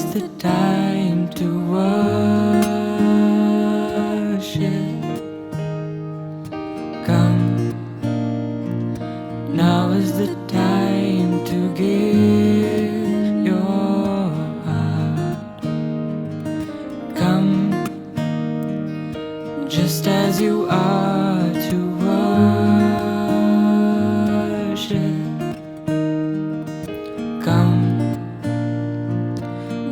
is the time to worship. Come, now is the time to give your heart. Come, just as you are to worship. Come,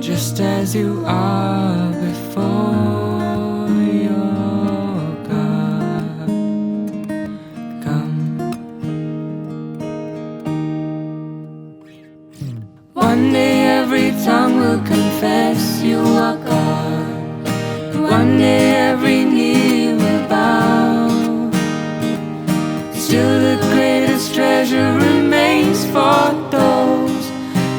just as you are before your God. Come. One day every tongue will confess you are God. One day every knee will bow. Still the greatest treasure remains for those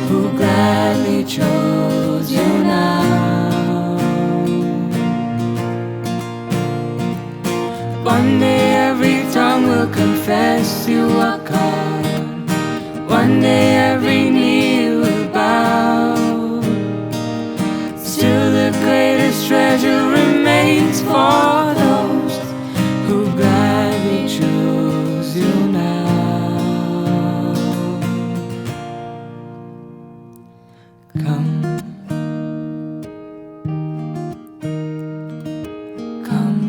who gladly chose you now. One day every tongue will confess you are God. One day every knee will bow. Still the greatest treasure remains for those who gladly choose you now. Come, come,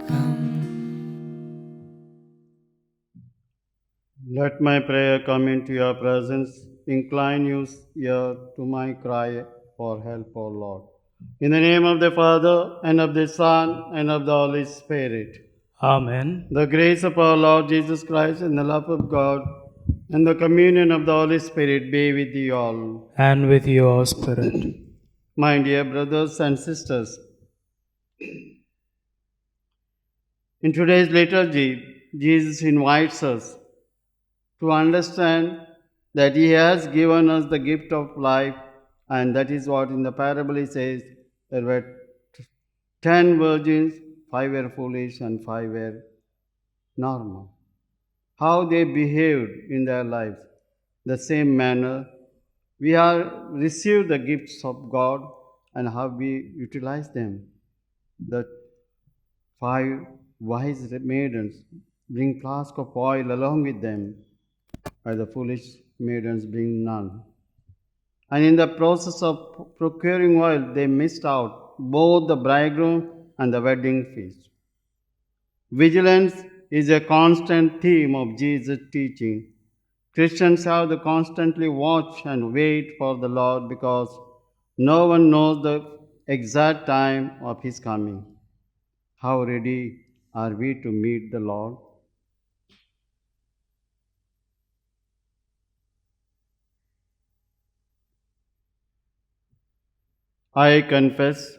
come. Let my prayer come into your presence. Incline your ear to my cry for help, O Lord. In the name of the Father, and of the Son, and of the Holy Spirit. Amen. The grace of our Lord Jesus Christ, and the love of God, and the communion of the Holy Spirit be with you all. And with your spirit. My dear brothers and sisters, in today's liturgy, Jesus invites us to understand that He has given us the gift of life, and that is what in the parable He says, there were 10 virgins, 5 were foolish and 5 were normal. How they behaved in their lives, the same manner we have received the gifts of God and how we utilize them. The 5 wise maidens bring flask of oil along with them, while the foolish maidens bring none. And in the process of procuring oil, they missed out both the bridegroom and the wedding feast. Vigilance is a constant theme of Jesus' teaching. Christians have to constantly watch and wait for the Lord because no one knows the exact time of His coming. How ready are we to meet the Lord? I confess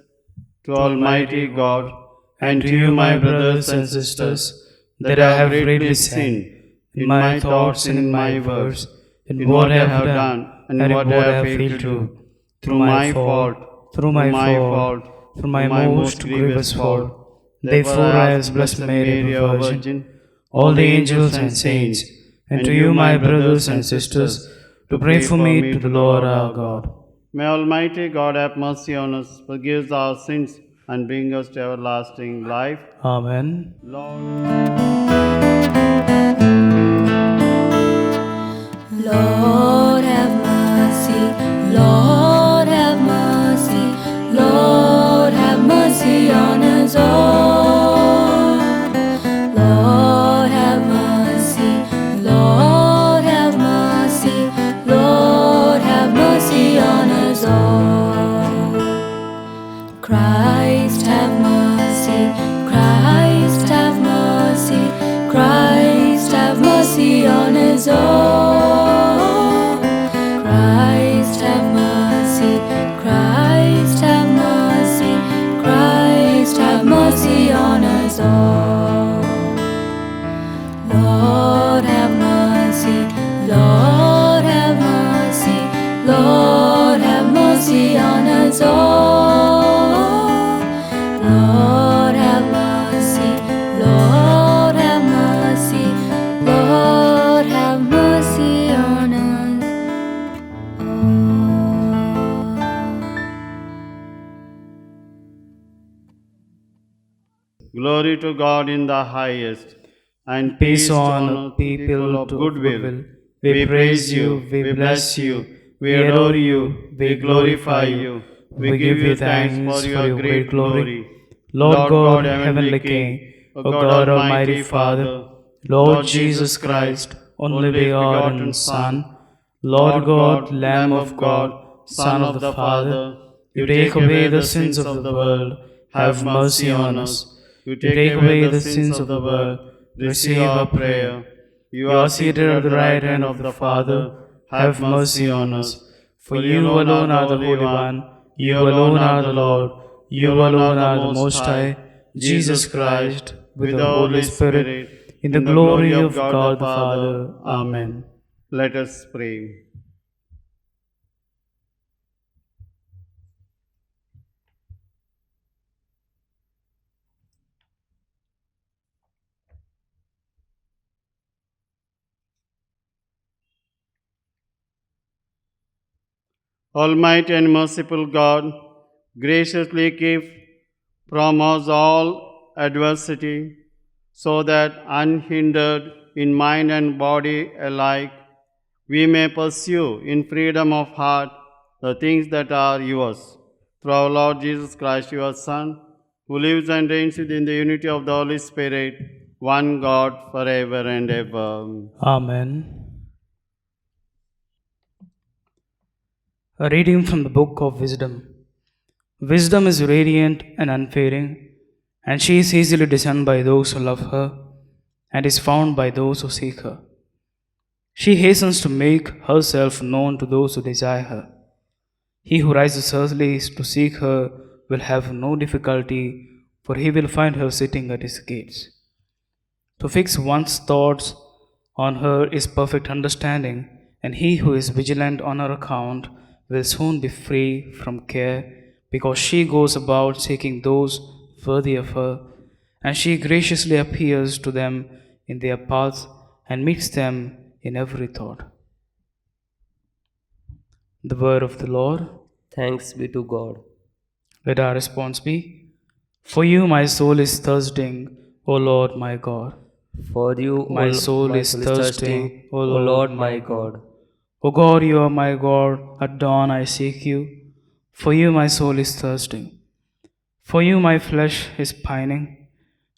to Almighty God and to you, my brothers and sisters, that I have greatly sinned in my thoughts and in my words, in what I have done and in what I have failed to do, through my fault, through my most grievous fault. Therefore I ask Blessed Mary, our Virgin, all the angels and saints, and to you, my brothers and sisters, to pray for me to the Lord our God. May Almighty God have mercy on us, forgive our sins, and bring us to everlasting life. Amen. Lord, Lord have mercy, Lord have mercy, Lord have mercy on us all. Lord have mercy, Lord have mercy, Lord have mercy on us all. Christ have mercy, Christ have mercy, Christ have mercy on us all. Christ have mercy. Glory to God in the highest, and Peace on earth to people of to goodwill. We praise you, we bless you, we adore you, we glorify you. We give you thanks for your great glory. Lord God, Heavenly King, O God, Almighty Father, Lord Jesus Christ, only begotten Son, Lord God, Lamb of God, Son of the Father, you take away the sins of the world, have mercy on us. You take away the sins of the world, receive our prayer. You are seated at the right hand of the Father, have mercy on us. For you alone are the Holy One, you alone are the Lord, you alone are the Most High, Jesus Christ, with the Holy Spirit, in the glory of God the Father. Amen. Let us pray. Almighty and merciful God, graciously keep from us all adversity, so that unhindered in mind and body alike, we may pursue in freedom of heart the things that are yours. Through our Lord Jesus Christ, your Son, who lives and reigns within the unity of the Holy Spirit, one God, forever and ever. Amen. A reading from the Book of Wisdom. Wisdom is radiant and unfading, and she is easily discerned by those who love her, and is found by those who seek her. She hastens to make herself known to those who desire her. He who rises early to seek her will have no difficulty, for he will find her sitting at his gates. To fix one's thoughts on her is perfect understanding, and he who is vigilant on her account will soon be free from care, because she goes about seeking those worthy of her, and she graciously appears to them in their paths and meets them in every thought. The word of the Lord. Thanks be to God. Let our response be, for you my soul is thirsting, O Lord my God. For you, My soul is thirsting, O Lord my God. O God, you are my God, at dawn I seek you. For you my soul is thirsting. For you my flesh is pining,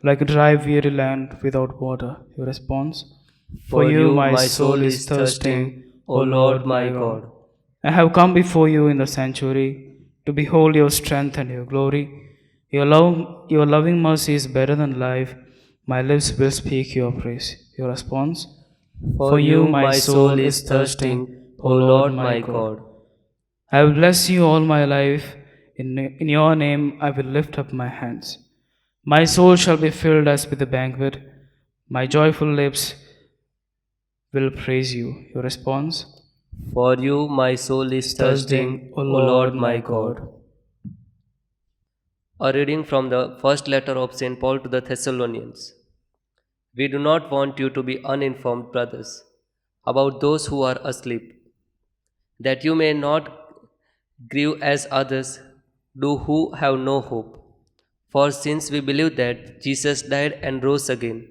like a dry, weary land without water. Your response? For you my soul is thirsting, O Lord my God. I have come before you in the sanctuary to behold your strength and your glory. Your loving mercy is better than life. My lips will speak your praise. Your response? For you my soul is thirsting, O Lord my God. I will bless you all my life. In your name I will lift up my hands. My soul shall be filled as with a banquet. My joyful lips will praise you. Your response? For you my soul is thirsting, O Lord my God. A reading from the first letter of St. Paul to the Thessalonians. We do not want you to be uninformed, brothers, about those who are asleep, that you may not grieve as others do who have no hope. For since we believe that Jesus died and rose again,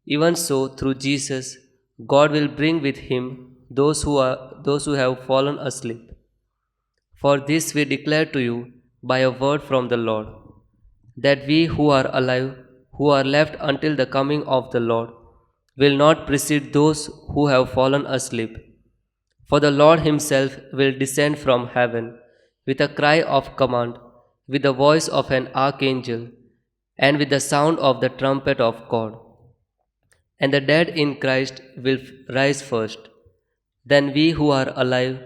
even so through Jesus God will bring with him those who have fallen asleep. For this we declare to you by a word from the Lord, that we who are alive, who are left until the coming of the Lord, will not precede those who have fallen asleep. For the Lord himself will descend from heaven with a cry of command, with the voice of an archangel, and with the sound of the trumpet of God. And the dead in Christ will rise first. Then we who are alive,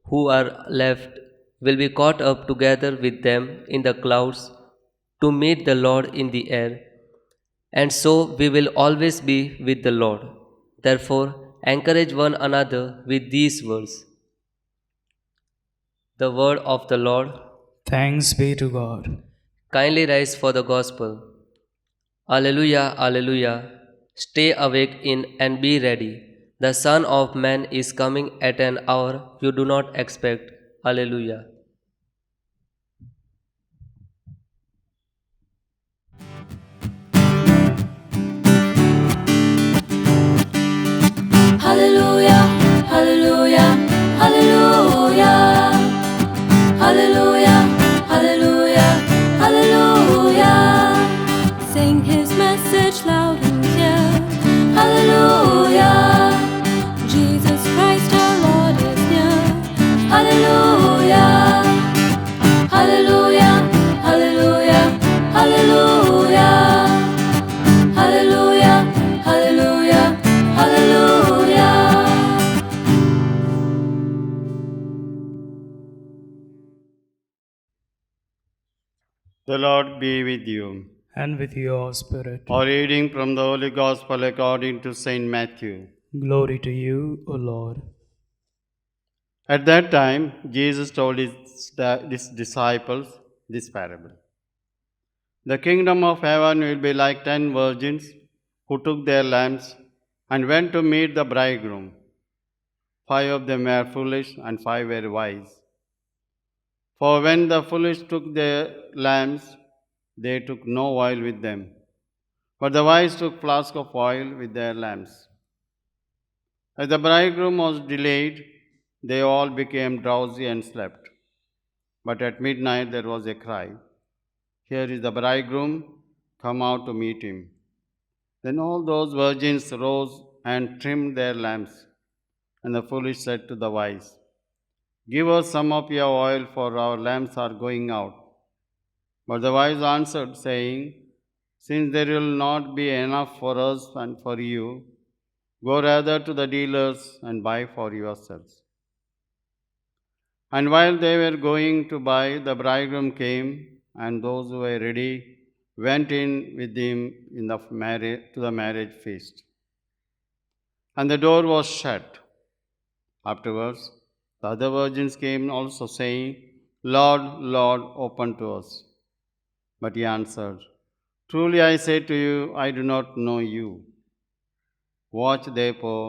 who are left, will be caught up together with them in the clouds to meet the Lord in the air. And so we will always be with the Lord. Therefore, encourage one another with these words. The word of the Lord. Thanks be to God. Kindly rise for the gospel. Alleluia, Alleluia. Stay awake in and be ready. The Son of Man is coming at an hour you do not expect. Alleluia. Hallelujah, hallelujah, hallelujah. Hallelujah, hallelujah, hallelujah. Sing his message loud and clear. Hallelujah. Jesus Christ our Lord is near. Hallelujah. Hallelujah, hallelujah, hallelujah. Hallelujah, hallelujah, hallelujah. The Lord be with you. And with your spirit. A reading from the Holy Gospel according to Saint Matthew. Glory to you, O Lord. At that time, Jesus told his disciples this parable. The kingdom of heaven will be like 10 virgins who took their lamps and went to meet the bridegroom. 5 of them were foolish and 5 were wise. For when the foolish took their lamps, they took no oil with them, but the wise took flasks of oil with their lamps. As the bridegroom was delayed, they all became drowsy and slept. But at midnight there was a cry, "Here is the bridegroom, come out to meet him." Then all those virgins rose and trimmed their lamps. And the foolish said to the wise, "Give us some of your oil, for our lamps are going out." But the wise answered, saying, "Since there will not be enough for us and for you, go rather to the dealers and buy for yourselves." And while they were going to buy, the bridegroom came, and those who were ready went in with him to the marriage feast. And the door was shut. Afterwards, the other virgins came also, saying, "Lord, Lord, open to us." But he answered, "Truly I say to you, I do not know you. Watch therefore,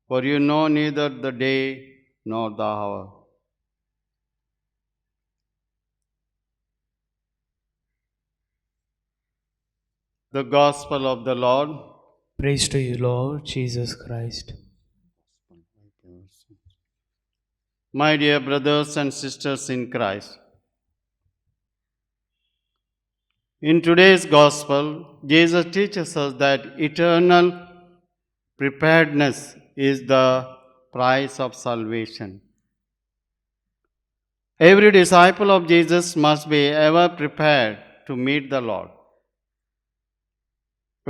for you know neither the day nor the hour." The Gospel of the Lord. Praise to you, Lord Jesus Christ. My dear brothers and sisters in Christ, in today's Gospel, Jesus teaches us that eternal preparedness is the price of salvation. Every disciple of Jesus must be ever prepared to meet the Lord.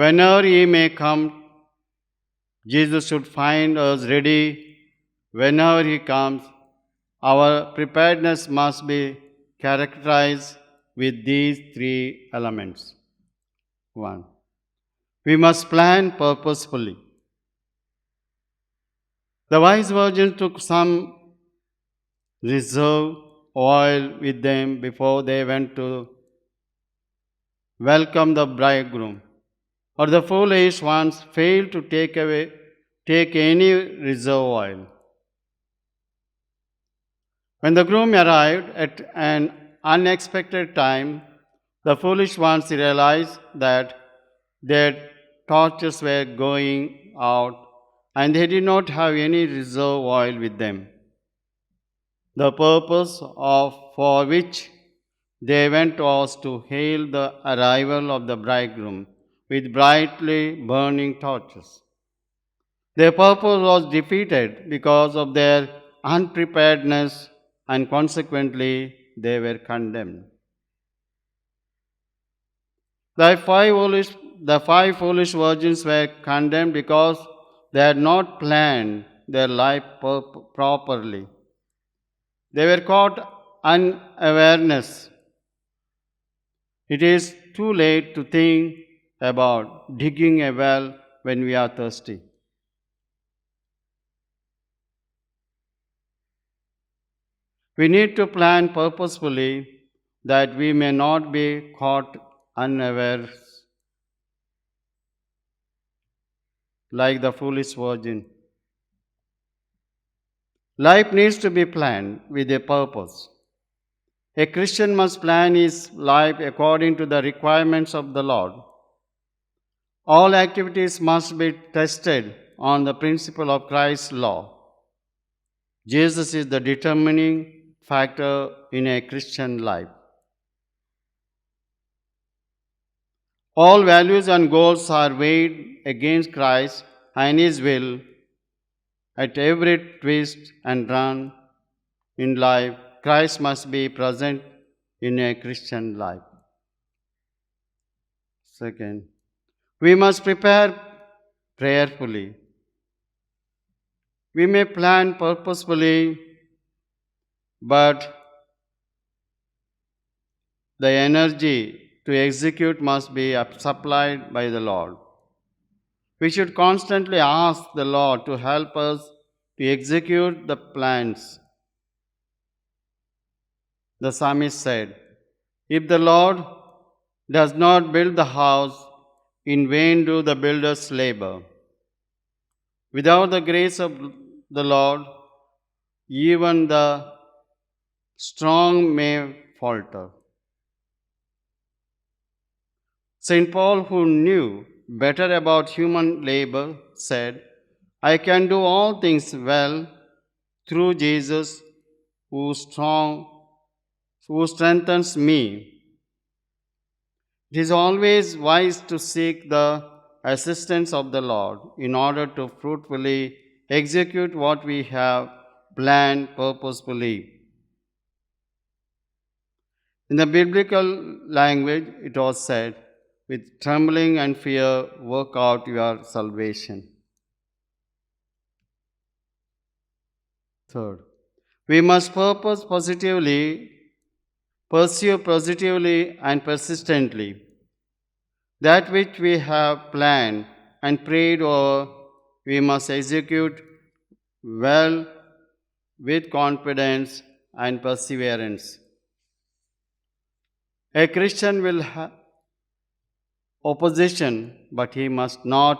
Whenever he may come, Jesus should find us ready. Whenever he comes, our preparedness must be characterized with these 3 elements. 1. We must plan purposefully. The wise virgins took some reserve oil with them before they went to welcome the bridegroom. Or the foolish ones failed to take any reserve oil. When the groom arrived at an unexpected time, the foolish ones realized that their torches were going out and they did not have any reserve oil with them. The purpose for which they went was to hail the arrival of the bridegroom with brightly burning torches. Their purpose was defeated because of their unpreparedness, and consequently they were condemned. The five foolish virgins were condemned because they had not planned their life properly. They were caught unawareness. It is too late to think about digging a well when we are thirsty. We need to plan purposefully that we may not be caught unawares like the foolish virgin. Life needs to be planned with a purpose. A Christian must plan his life according to the requirements of the Lord. All activities must be tested on the principle of Christ's law. Jesus is the determining factor in a Christian life. All values and goals are weighed against Christ and His will at every twist and turn in life. Christ must be present in a Christian life. Second, we must prepare prayerfully. We may plan purposefully, but the energy to execute must be supplied by the Lord. We should constantly ask the Lord to help us to execute the plans. The psalmist said, "If the Lord does not build the house, in vain do the builders labor." Without the grace of the Lord, even the strong may falter. St. Paul, who knew better about human labor, said, "I can do all things well through Jesus who strengthens me." It is always wise to seek the assistance of the Lord in order to fruitfully execute what we have planned purposefully. In the biblical language, it was said, "With trembling and fear, work out your salvation." Third, we must pursue positively and persistently that which we have planned and prayed over. We must execute well with confidence and perseverance. A Christian will have opposition, but he must not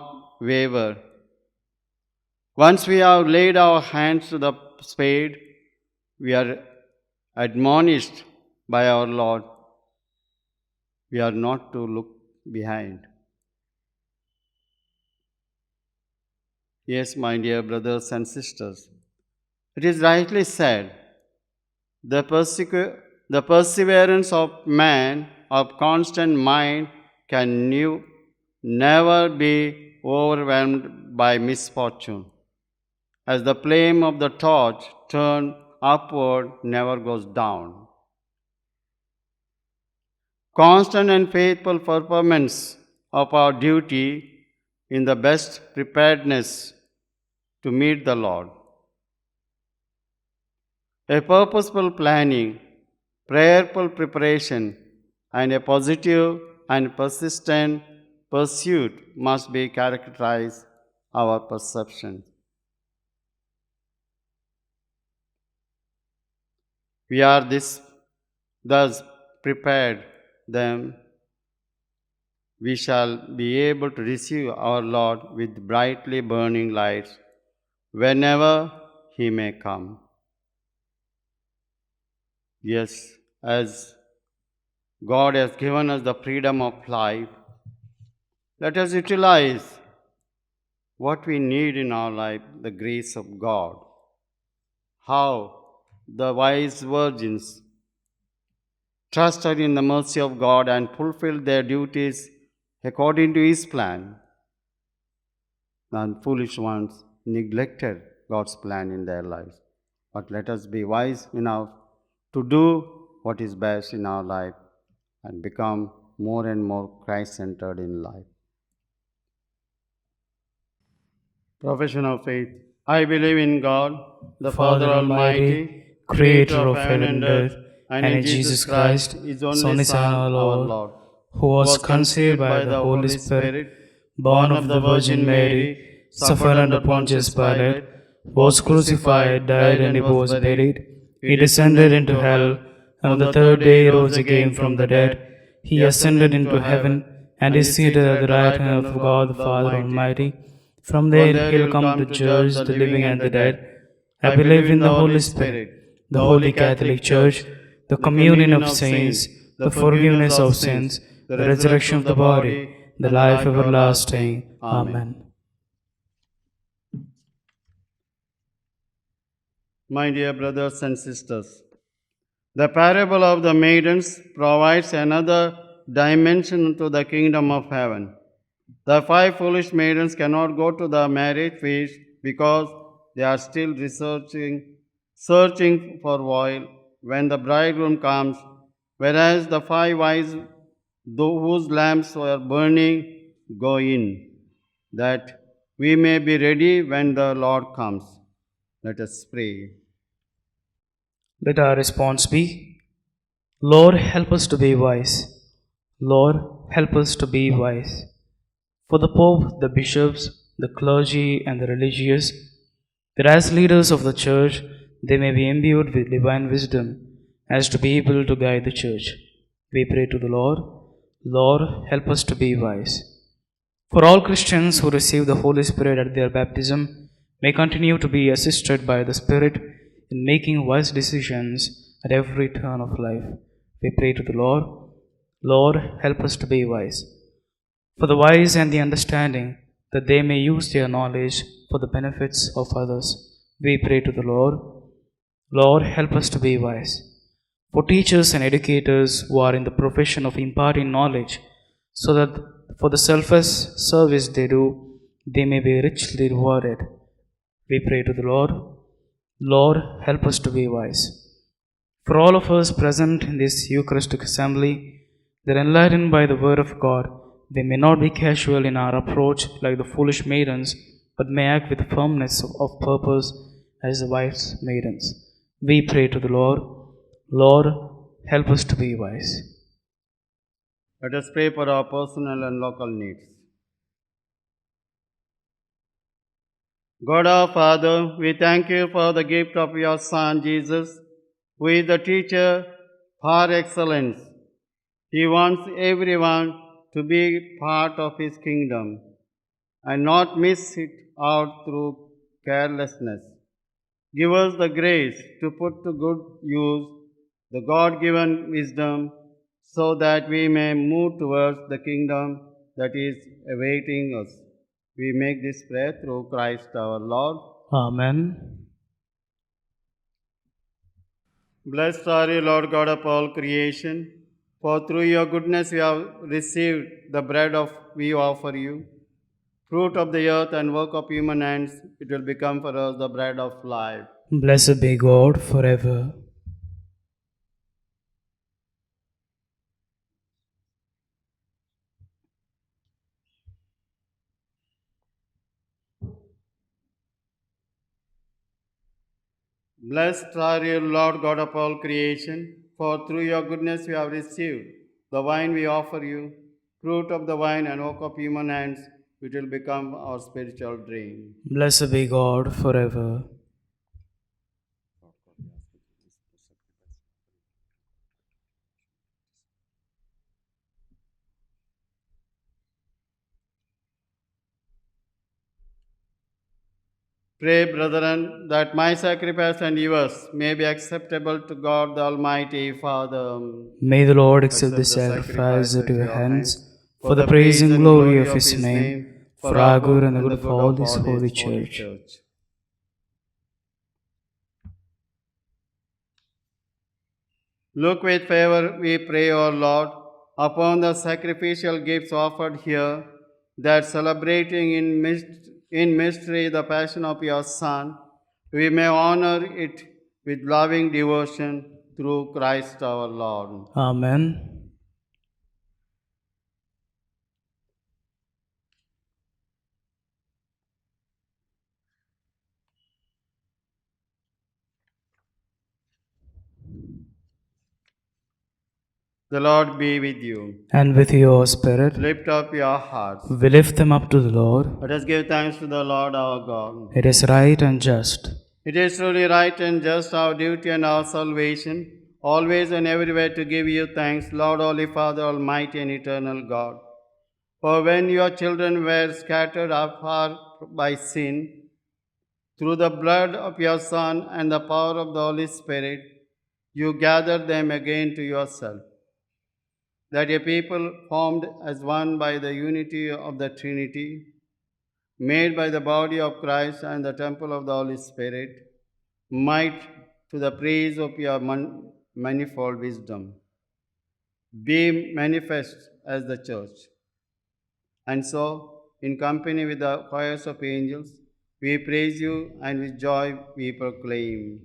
waver. Once we have laid our hands to the spade, we are admonished by our Lord. We are not to look behind. Yes, my dear brothers and sisters, it is rightly said, the perseverance of man of constant mind can never be overwhelmed by misfortune, as the flame of the torch turned upward never goes down. Constant and faithful performance of our duty in the best preparedness to meet the Lord. A purposeful planning, prayerful preparation, and a positive and persistent pursuit must be characterize our perception. We are thus prepared, then we shall be able to receive our Lord with brightly burning lights whenever He may come. Yes, as God has given us the freedom of life, let us utilize what we need in our life, the grace of God. How the wise virgins trusted in the mercy of God and fulfilled their duties according to His plan. And foolish ones neglected God's plan in their lives. But let us be wise enough to do what is best in our life and become more and more Christ-centered in life. Profession of faith. I believe in God, the Father Almighty, Creator of heaven and earth, and in Jesus Christ, His only Son, our Lord, who was conceived by the Holy Spirit, born of the Virgin Mary, suffered under Pontius Pilate, was crucified, died, and was buried. He descended into hell, and on the third day rose again from the dead. He ascended into heaven, and is seated at the right hand of God the Father Almighty. From there He will come to judge the living and the dead. I believe in the Holy Spirit, the Holy Catholic Church, the communion of saints, the forgiveness of sins, the the resurrection of the body, the life everlasting. Amen. My dear brothers and sisters, the parable of the maidens provides another dimension to the kingdom of heaven. The 5 foolish maidens cannot go to the marriage feast because they are still searching for oil when the bridegroom comes, whereas the 5 wise, whose lamps were burning, go in, that we may be ready when the Lord comes. Let us pray. Let our response be, Lord, help us to be wise. Lord, help us to be wise. For the Pope, the bishops, the clergy, and the religious, that as leaders of the Church, they may be imbued with divine wisdom as to be able to guide the Church. We pray to the Lord, Lord, help us to be wise. For all Christians who receive the Holy Spirit at their baptism, may continue to be assisted by the Spirit in making wise decisions at every turn of life. We pray to the Lord, Lord, help us to be wise. For the wise and the understanding, that they may use their knowledge for the benefits of others, we pray to the Lord, Lord, help us to be wise. For teachers and educators who are in the profession of imparting knowledge, so that for the selfless service they do, they may be richly rewarded, we pray to the Lord, Lord, help us to be wise. For all of us present in this Eucharistic assembly, that enlightened by the Word of God, they may not be casual in our approach like the foolish maidens, but may act with firmness of purpose as the wise maidens. We pray to the Lord, Lord, help us to be wise. Let us pray for our personal and local needs. God our Father, we thank you for the gift of your Son Jesus, who is the teacher par excellence. He wants everyone to be part of his kingdom and not miss it out through carelessness. Give us the grace to put to good use the God-given wisdom so that we may move towards the kingdom that is awaiting us. We make this prayer through Christ our Lord. Amen. Blessed are you, Lord God of all creation, for through your goodness we have received the bread of we offer you. Fruit of the earth and work of human hands, it will become for us the bread of life. Blessed be God forever. Blessed are you, Lord God of all creation, for through your goodness we have received the wine we offer you, fruit of the vine and work of human hands, which will become our spiritual drink. Blessed be God forever. Pray, brethren, that my sacrifice and yours may be acceptable to God the Almighty Father. May the Lord accept the sacrifice at your hands for the praise and glory of his name, for our good and the good of all his holy church. Look with favor, we pray, O Lord, upon the sacrificial gifts offered here, that celebrating in mystery the passion of your Son, we may honor it with loving devotion through Christ our Lord. Amen. The Lord be with you. And with your spirit, Lift up your hearts. we lift them up to the Lord. Let us give thanks to the Lord our God. It is right and just. It is truly right and just our duty and our salvation, always and everywhere to give you thanks, Lord, Holy Father, Almighty and eternal God. For when your children were scattered afar by sin, through the blood of your Son and the power of the Holy Spirit, you gathered them again to yourself, that a people formed as one by the unity of the Trinity, made by the body of Christ and the temple of the Holy Spirit, might to the praise of your manifold wisdom, be manifest as the church. And so, in company with the choirs of angels, we praise you and with joy we proclaim.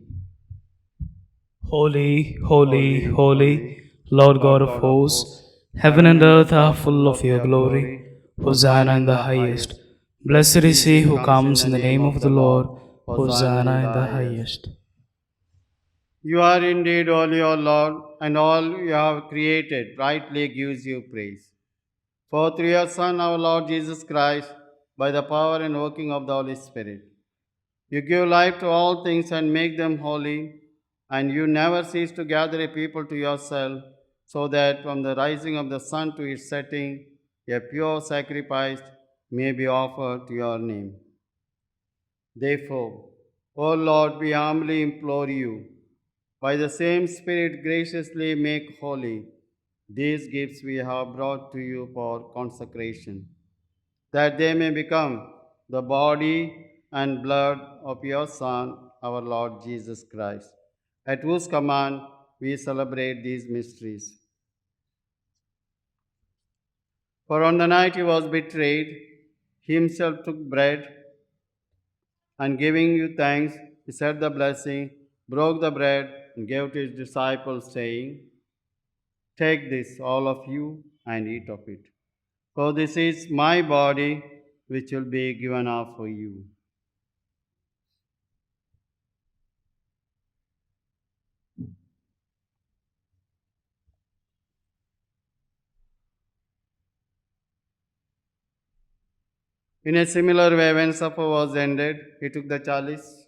Holy, holy, Holy, holy, holy, Lord God Lord of God of hosts, hosts, heaven and earth are full of your glory. Hosanna in the highest. Blessed is he who comes in the name of the Lord. Hosanna in the highest. You are indeed holy, O Lord, and all you have created rightly gives you praise. For through your Son, our Lord Jesus Christ, by the power and working of the Holy Spirit, you give life to all things and make them holy, and you never cease to gather a people to yourself, so that from the rising of the sun to its setting, a pure sacrifice may be offered to your name. Therefore, O Lord, we humbly implore you, by the same Spirit graciously make holy these gifts we have brought to you for consecration, that they may become the body and blood of your Son, our Lord Jesus Christ, at whose command we celebrate these mysteries. For on the night he was betrayed, he himself took bread, and giving you thanks, he said the blessing, broke the bread, and gave to his disciples, saying, "Take this, all of you, and eat of it. For this is my body, which will be given up for you." In a similar way, when supper was ended, he took the chalice,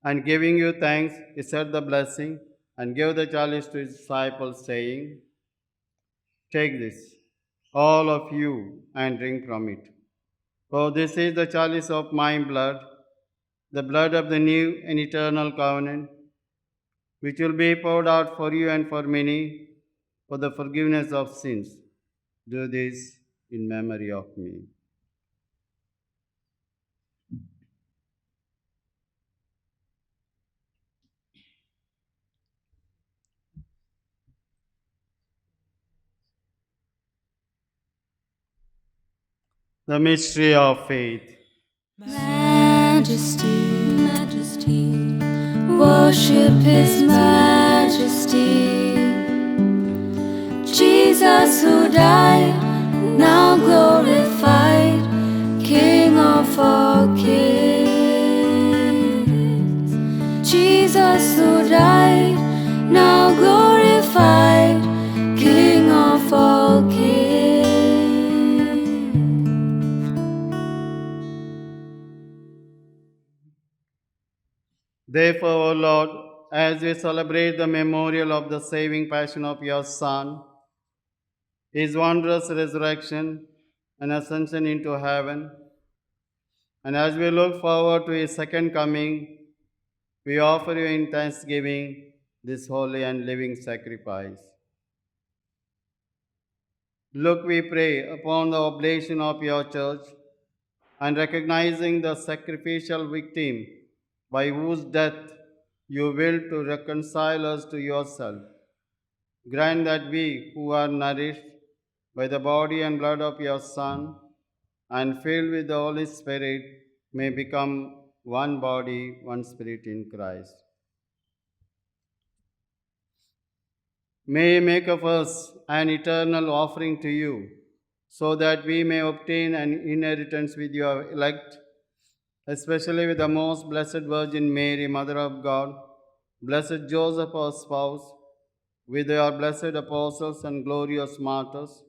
and giving you thanks, he said the blessing, and gave the chalice to his disciples, saying, "Take this, all of you, and drink from it. For this is the chalice of my blood, the blood of the new and eternal covenant, which will be poured out for you and for many for the forgiveness of sins. Do this in memory of me." The mystery of faith. Majesty, majesty, worship His majesty. Jesus who died, now glorified, King of all kings. Jesus who died, now glorified, King of all kings. Therefore, O Lord, as we celebrate the memorial of the saving passion of your Son, his wondrous resurrection and ascension into heaven, and as we look forward to his second coming, we offer you in thanksgiving this holy and living sacrifice. Look, we pray, upon the oblation of your church, and recognizing the sacrificial victim by whose death you will to reconcile us to yourself. Grant that we, who are nourished by the body and blood of your Son, and filled with the Holy Spirit, may become one body, one spirit in Christ. May you make of us an eternal offering to you, so that we may obtain an inheritance with your elect, especially with the most blessed Virgin Mary, Mother of God, blessed Joseph, our spouse, with your blessed apostles and glorious martyrs,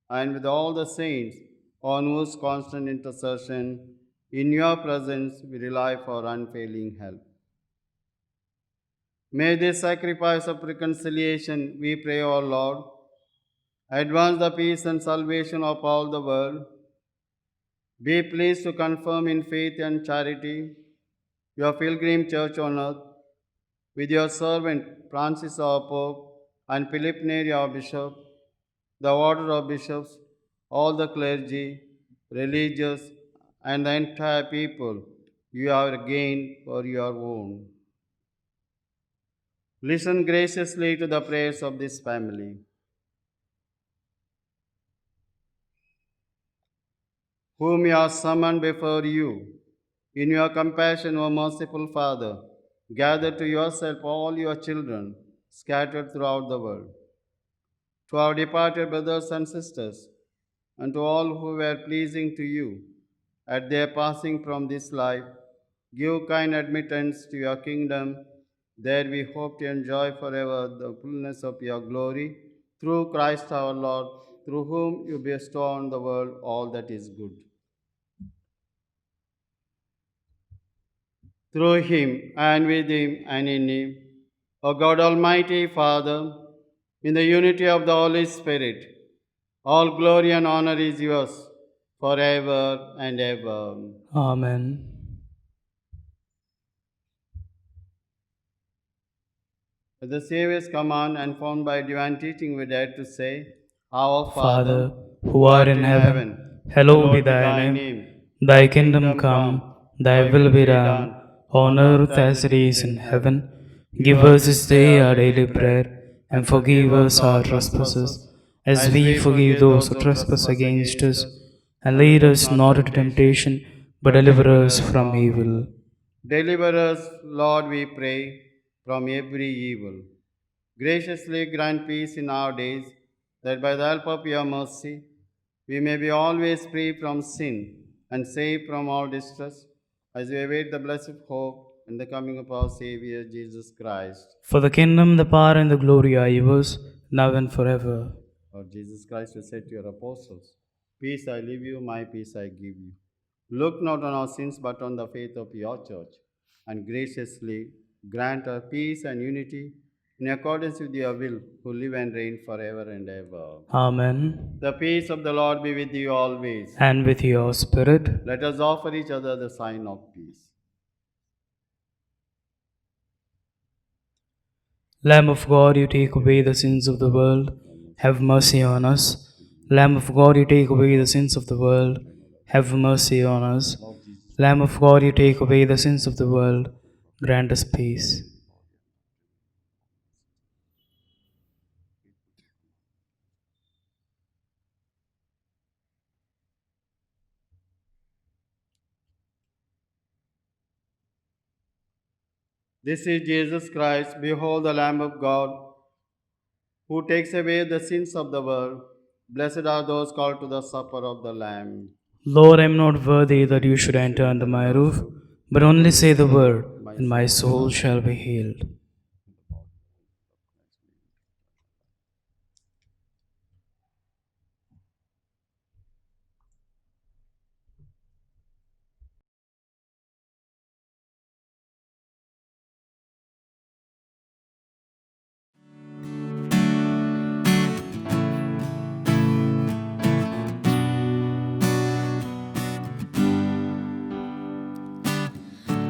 and with all the saints, on whose constant intercession in your presence we rely for unfailing help. May this sacrifice of reconciliation, we pray, O Lord, advance the peace and salvation of all the world. Be pleased to confirm in faith and charity your pilgrim church on earth, with your servant Francis our Pope and Philip Neri our Bishop, the order of bishops, all the clergy, religious, and the entire people, you have gained for your own. Listen graciously to the prayers of this family. Whom you have summoned before you. In your compassion, O merciful Father, gather to yourself all your children scattered throughout the world. To our departed brothers and sisters, and to all who were pleasing to you at their passing from this life, give kind admittance to your kingdom. There we hope to enjoy forever the fullness of your glory, through Christ our Lord, through whom you bestow on the world all that is good. Through him, and with him, and in him, O God Almighty Father, in the unity of the Holy Spirit, all glory and honor is yours forever and ever. Amen. With the Saviour's command and formed by divine teaching, we dare to say, Our Father, who art in heaven, hallowed be thy name. Thy kingdom come, thy will be done, on earth as it is in heaven. Give us this day our daily bread, and forgive us our trespasses, as we forgive those who trespass against us. And lead us not into temptation, but deliver us from evil. Deliver us, Lord, we pray, from every evil. Graciously grant peace in our days, that by the help of your mercy, we may be always free from sin and safe from all distress, as we await the blessed hope and the coming of our Savior Jesus Christ. For the kingdom, the power, and the glory are yours, now and forever. Lord Jesus Christ, you said to your apostles, Peace I leave you, my peace I give you. Look not on our sins, but on the faith of your church, and graciously grant her peace and unity in accordance with your will, who live and reign forever and ever. Amen. The peace of the Lord be with you always. And with your spirit. Let us offer each other the sign of peace. Lamb of God, you take away the sins of the world, have mercy on us. Lamb of God, you take away the sins of the world, have mercy on us. Lamb of God, you take away the sins of the world, grant us peace. This is Jesus Christ, behold the Lamb of God, who takes away the sins of the world. Blessed are those called to the supper of the Lamb. Lord, I am not worthy that you should enter under my roof, but only say the word, and my soul shall be healed.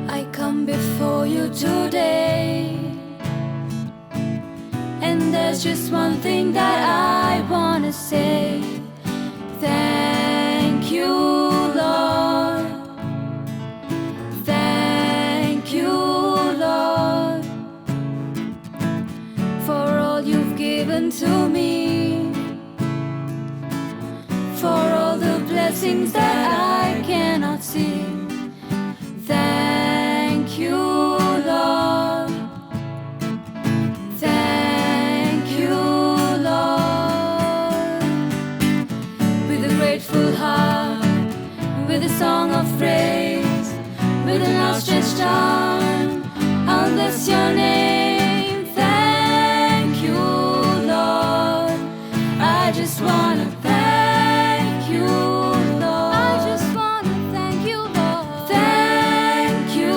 I come before you today, and there's just one thing that I want to say. Thank you, Lord. Thank you, Lord, for all you've given to me, for all the blessings that I cannot see. Thank you, Lord. Thank you, Lord. With a grateful heart, with a song of praise, with an outstretched arm, I'll bless your name. Thank you, Lord. I just wanna thank you, Lord. I just wanna thank you, Lord. Thank you,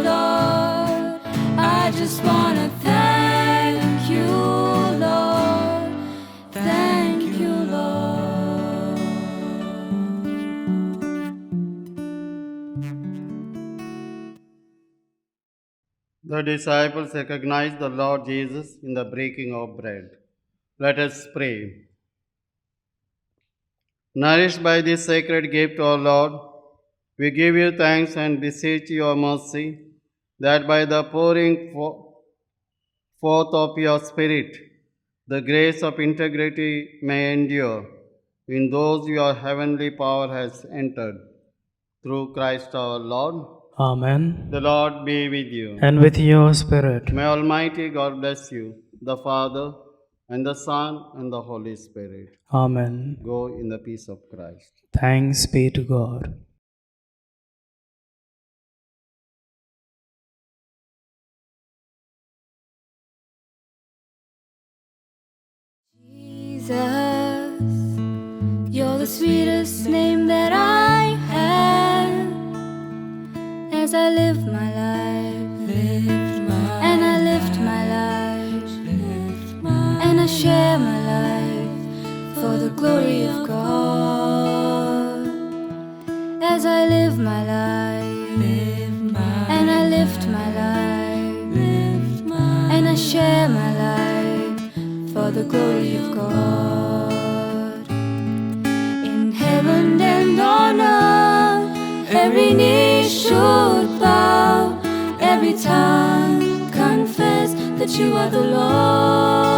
Lord. I just wanna thank you, Lord. Thank you, Lord. The disciples recognized the Lord Jesus in the breaking of bread. Let us pray. Nourished by this sacred gift, O Lord, We give you thanks and beseech your mercy, that by the pouring forth of your Spirit, the grace of integrity may endure in those your heavenly power has entered. Through Christ our Lord. Amen. The Lord be with you. And with your spirit. May Almighty God bless you, the Father, and the Son, and the Holy Spirit. Amen. Go in the peace of Christ. Thanks be to God. Jesus, you're the sweetest name that I have. As I live my life, and I lift my life, and I share my life for the glory of God. As I live my life, and I lift my life, and I share my life for the glory of God. In heaven and on earth, every knee should bow, every tongue confess that you are the Lord.